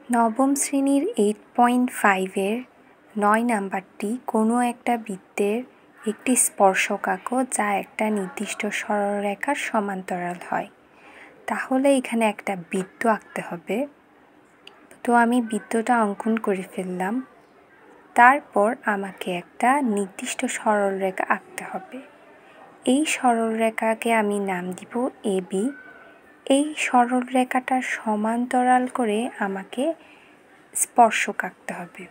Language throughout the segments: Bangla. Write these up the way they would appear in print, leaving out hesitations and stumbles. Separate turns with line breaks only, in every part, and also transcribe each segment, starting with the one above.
নবম শ্রেণীর 8.5-এর 9 নাম্বারটি কোনো একটা বৃত্তের একটি স্পর্শক আঁকো যা একটা নির্দিষ্ট সরলরেখার সমান্তরাল হয়। তাহলে এখানে একটা বৃত্ত আঁকতে হবে। তো আমি বৃত্তটা অঙ্কন করে ফেললাম। তারপর আমাকে একটা নির্দিষ্ট সরলরেখা আঁকতে হবে। এই সরলরেখাকে আমি নাম দিব AB। এই সরলরেখাটার সমান্তরাল করে আমাকে স্পর্শক আঁকতে হবে।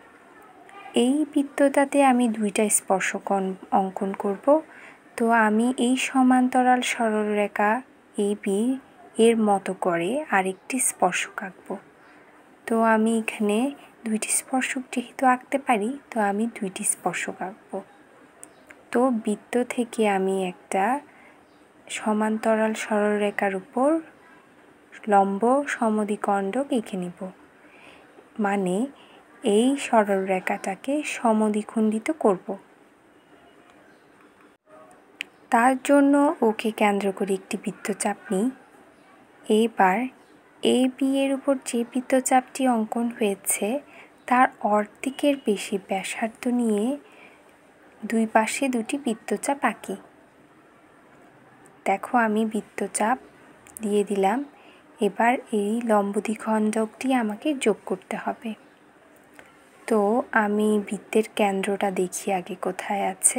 এই বৃত্তটাতে আমি দুইটা স্পর্শক অঙ্কন করব। তো আমি এই সমান্তরাল সরলরেখা AB এর মতো করে আরেকটি স্পর্শক আঁকব। তো আমি এখানে দুইটি স্পর্শক যেহেতু আঁকতে পারি, তো আমি দুইটি স্পর্শক আঁকব। তো বৃত্ত থেকে আমি একটা সমান্তরাল সরলরেখার উপর লম্ব সমদ্বিখণ্ডক এঁকে নিব। মানে এই সরলরেখাটাকে সমদ্বিখণ্ডিত করব। তার জন্য ওকে কেন্দ্র করে একটি বৃত্তচাপ নিই। এবার AB এর উপর যে বৃত্তচাপটি অঙ্কন হয়েছে তার অর্ধেকের বেশি ব্যাসার্ধ নিয়ে দুই পাশে দুটি বৃত্তচাপ আঁকি। দেখো আমি বৃত্তচাপ দিয়ে দিলাম। এবার এই লম্ব দ্বিখণ্ডকটি আমাকে যোগ করতে হবে। তো আমি বৃত্তের কেন্দ্রটা দেখি আগে কোথায় আছে,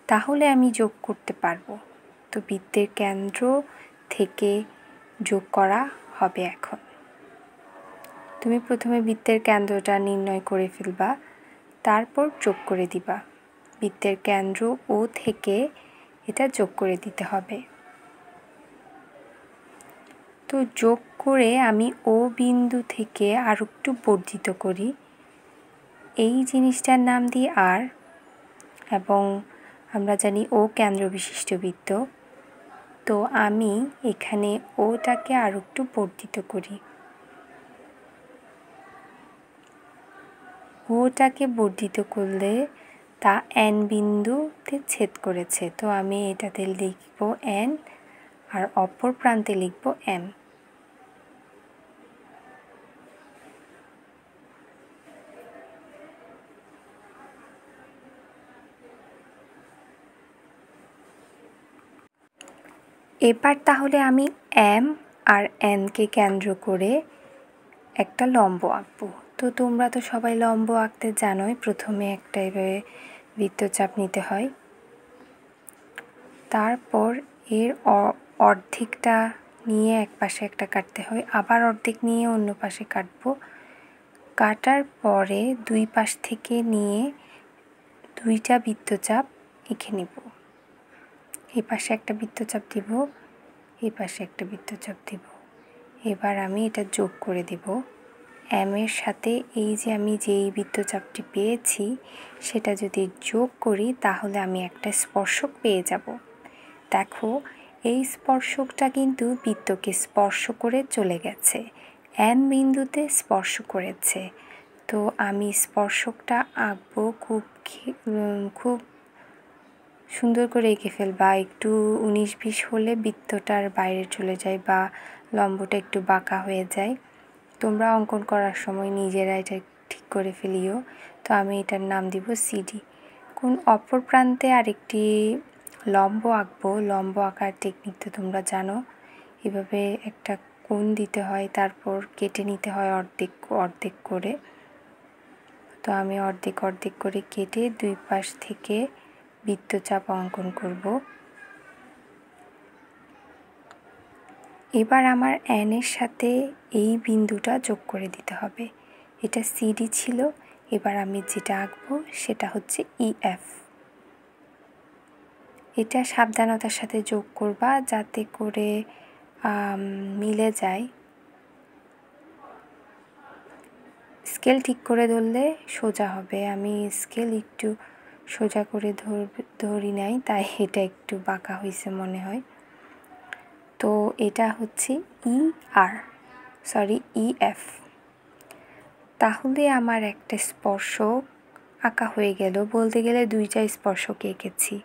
তাহলে আমি যোগ করতে পারবো। তো বৃত্তের কেন্দ্র থেকে যোগ করা হবে এখন। তুমি প্রথমে বৃত্তের কেন্দ্রটা নির্ণয় করে ফেলবা, তারপর যোগ করে দিবা। বৃত্তের কেন্দ্র O থেকে এটা যোগ করে দিতে হবে। তো যোগ করে আমি O বিন্দু থেকে আর একটু বর্ধিত করি। এই জিনিসটার নাম দিই R, এবং আমরা জানি O কেন্দ্র বিশিষ্ট বৃত্ত। তো আমি এখানে ওটাকে আর একটু বর্ধিত করি। ওটাকে বর্ধিত করলে তা N বিন্দুতে ছেদ করেছে। তো আমি এটাতে লিখব N আর অপর প্রান্তে লিখব M। এবার তাহলে আমি M আর N কে কেন্দ্র করে একটা লম্ব আঁকবো। তো তোমরা তো সবাই লম্ব আঁকতে জানোই। প্রথমে একটা এভাবে বৃত্তচাপ নিতে হয়, তারপর এর অর্ধেকটা নিয়ে এক পাশে একটা কাটতে হয়, আবার অর্ধেক নিয়ে অন্য পাশে কাটবো। কাটার পরে দুই পাশ থেকে নিয়ে দুইটা বৃত্তচাপ এঁকে নিব। এই পাশে একটা বৃত্তচাপ দিব, এই পাশে একটা বৃত্তচাপ দিব। এবার আমি এটা যোগ করে দিব। M এর সাথে এই যে আমি যেই বৃত্তচাপটি পেয়েছি সেটা যদি যোগ করি তাহলে আমি একটা স্পর্শক পেয়ে যাব। দেখো এই স্পর্শকটা কিন্তু বৃত্তকে স্পর্শ করে চলে গেছে, M বিন্দুতে স্পর্শ করেছে। তো আমি স্পর্শকটা আঁকবো খুব সুন্দর করে এঁকে ফেলবা। একটু 19-20 হলে বৃত্তটার বাইরে চলে যায় বা লম্বটা একটু বাঁকা হয়ে যায়। তোমরা অঙ্কন করার সময় নিজেরা এটা ঠিক করে ফেলিও। তো আমি এটার নাম দিব CD। কোন অপর প্রান্তে আরেকটি লম্ব আঁকবো। লম্ব আঁকার টেকনিক তো তোমরা জানো। এভাবে একটা কোণ দিতে হয়, তারপর কেটে নিতে হয় অর্ধেক অর্ধেক করে। তো আমি অর্ধেক অর্ধেক করে কেটে দুই পাশ থেকে বৃত্তচাপ অঙ্কন করব। এবার আমার N এর সাথে এই বিন্দুটা যোগ করে দিতে হবে। এটা CD ছিল। এবার আমি যেটা আঁকবো সেটা হচ্ছে EF। এটা সাবধানতার সাথে যোগ করবা যাতে করে মিলে যায়। স্কেল ঠিক করে ধরলে সোজা হবে। আমি স্কেল একটু সোজা করে ধরি নাই, তাই এটা একটু বাঁকা হয়েছে মনে হয়। তো এটা হচ্ছে EF। তাহলে আমার একটা স্পর্শক আঁকা হয়ে গেল। বলতে গেলে দুইটা স্পর্শক এঁকেছি।